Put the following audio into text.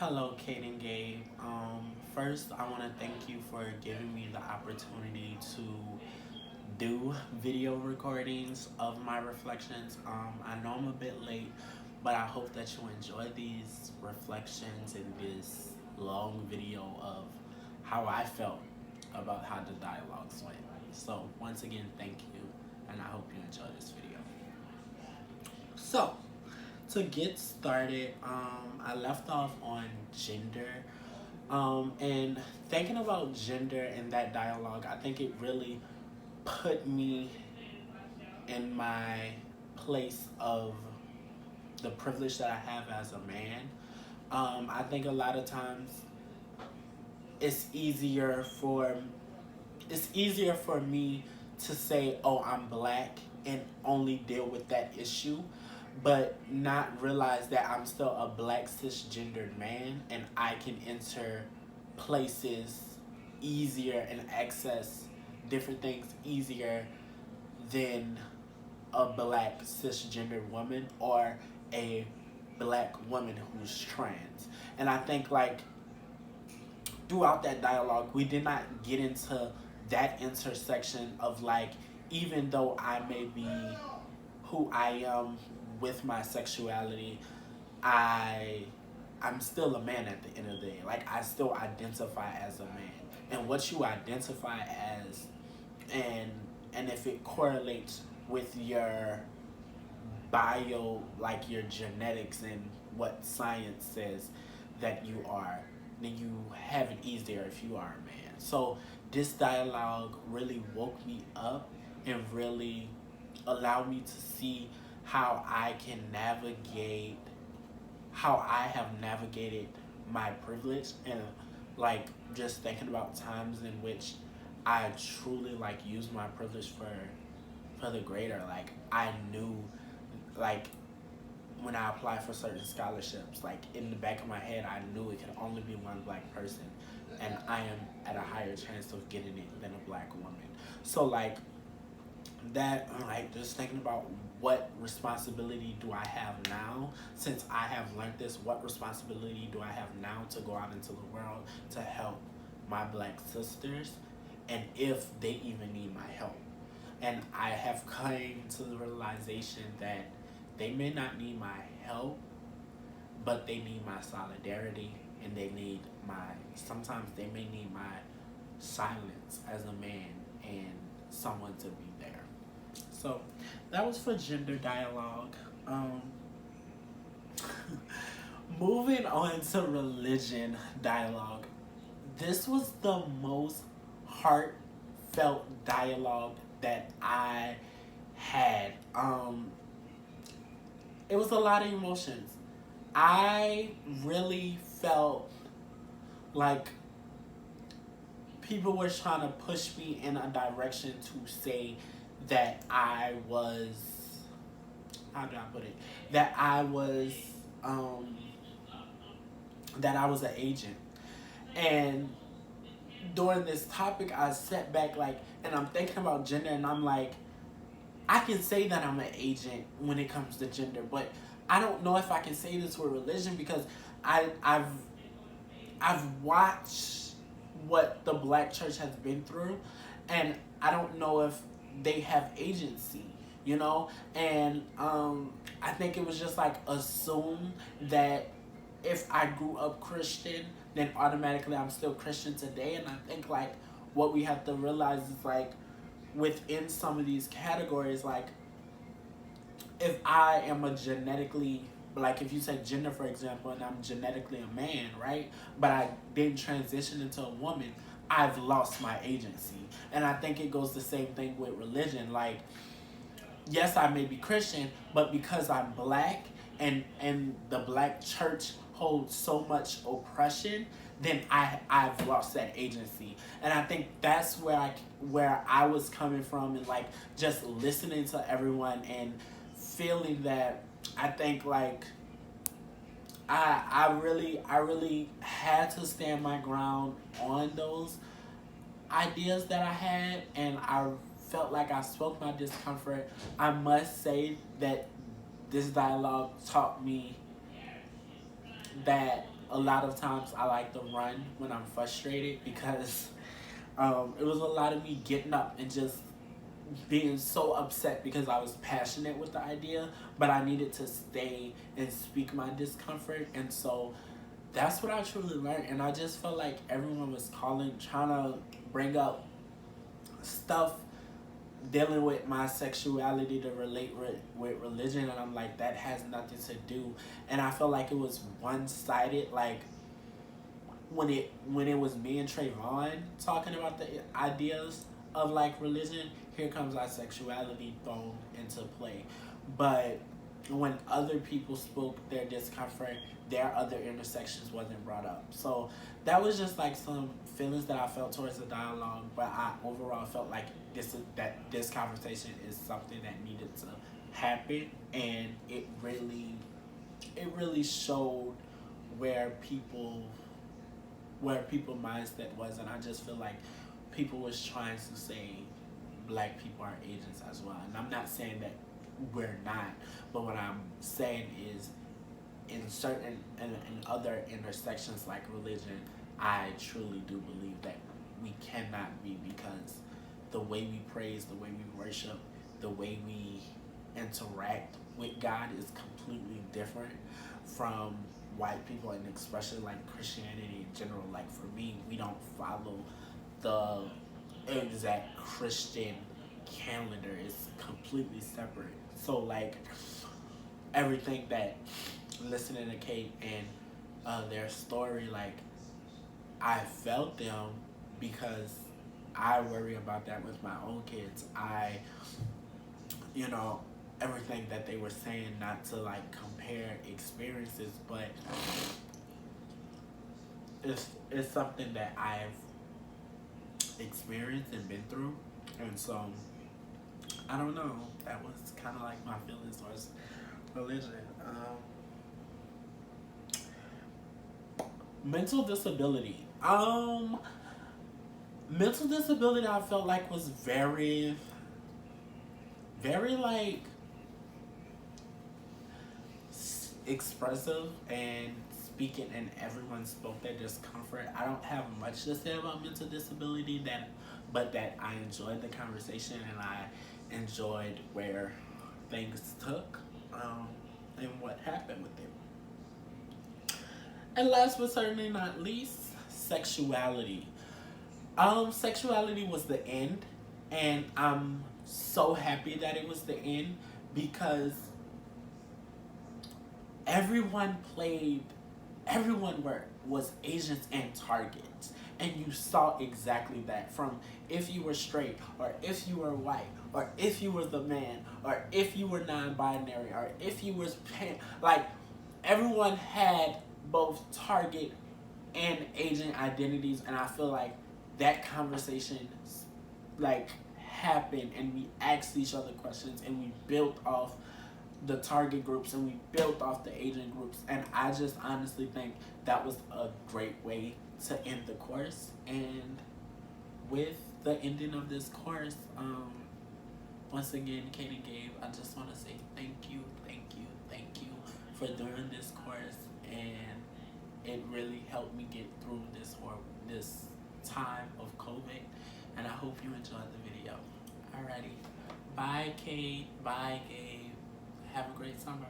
Hello, Kate and Gabe. First, I want to thank you for giving me the opportunity to do video recordings of my reflections. I know I'm a bit late, but I hope that you enjoy these reflections and this long video of how I felt about how the dialogues went. So, once again, thank you, and I hope you enjoy this video. So, to get started, I left off on gender. And thinking about gender in that dialogue, I think it really put me in my place of the privilege that I have as a man. I think a lot of times it's easier for it's easier for me to say, "Oh, I'm black," and only deal with that issue, but not realize that I'm still a black cisgendered man and I can enter places easier and access different things easier than a black cisgendered woman or a black woman who's trans. And I think like throughout that dialogue, we did not get into that intersection of like, even though I may be who I am with my sexuality, I I'm still a man at the end of the day. Like I still identify as a man. And what you identify as and and if it correlates with your bio, like your genetics and what science says that you are, then you have it easier if you are a man. So this dialogue really woke me up and really allowed me to see how I can navigate, how I have navigated my privilege, and like just thinking about times in which I truly like used my privilege for the greater. Like I knew, like when I applied for certain scholarships, like in the back of my head, I knew it could only be one black person, and I am at a higher chance of getting it than a black woman. So like that, like just thinking about what responsibility do I have now since I have learned this, what responsibility do I have now to go out into the world to help my black sisters, and if they even need my help. And I have come to the realization that they may not need my help, but they need my solidarity, and they need my, sometimes they may need my silence as a man and someone to be there. So that was for gender dialogue. Moving on to religion dialogue. This was the most heartfelt dialogue that I had. It was a lot of emotions. I really felt like people were trying to push me in a direction to say that I was, how do I put it? That I was um that I was an agent. And during this topic I sat back like and I'm thinking about gender and I'm like, I can say that I'm an agent when it comes to gender, but I don't know if I can say this with religion because I've watched what the black church has been through, and I don't know if they have agency, you know? And I think it was just like assumed that if I grew up Christian, then automatically I'm still Christian today. And I think like what we have to realize is like within some of these categories, like if I am a genetically, like if you say gender for example and I'm genetically a man, right, but I didn't transition into a woman, I've lost my agency. And I think it goes the same thing with religion. Like yes, I may be Christian, but because I'm black and the black church holds so much oppression, then I've lost that agency. And I think that's where I was coming from, and like just listening to everyone and feeling that I think like I really had to stand my ground on those ideas that I had, and I felt like I spoke my discomfort. I must say that this dialogue taught me that a lot of times I like to run when I'm frustrated because it was a lot of me getting up and just being so upset because I was passionate with the idea, but I needed to stay and speak my discomfort. And so that's what I truly learned. And I just felt like everyone was trying to bring up stuff dealing with my sexuality to relate with religion, and I'm like, that has nothing to do. And I felt like it was one-sided. Like when it was me and Trayvon talking about the ideas of like religion, here comes our sexuality thrown into play. But when other people spoke their discomfort, their other intersections wasn't brought up. So that was just like some feelings that I felt towards the dialogue. But I overall felt like this conversation is something that needed to happen, and it really showed where people mindset was. And I just feel like people was trying to say black people are agents as well. And I'm not saying that we're not, but what I'm saying is in certain and other intersections like religion, I truly do believe that we cannot be, because the way we praise, the way we worship, the way we interact with God is completely different from white people, and especially like Christianity in general. Like for me, we don't follow the exact Christian calendar. It's completely separate. So like everything that listening to Kate and their story, like I felt them because I worry about that with my own kids. Everything that they were saying, not to like compare experiences, but it's something that I've experienced and been through. And so I don't know, that was kind of like my feelings towards religion. Mental disability. Mental disability I felt like was very, very like expressive and speaking, and everyone spoke their discomfort. I don't have much to say about mental disability, but that I enjoyed the conversation and I enjoyed where things took and what happened with it. And last but certainly not least, sexuality. Sexuality was the end, and I'm so happy that it was the end, because everyone was agents and targets, and you saw exactly that, from if you were straight, or if you were white, or if you were the man, or if you were non-binary, or if you was like everyone had both target and agent identities. And I feel like that conversation like happened, and we asked each other questions, and we built off the target groups, and we built off the agent groups. And I just honestly think that was a great way to end the course. And with the ending of this course, once again, Kate and Gabe, I just want to say thank you for doing this course, and it really helped me get through this time of COVID, and I hope you enjoyed the video. Alrighty, bye Kate, bye Gabe, have a great summer.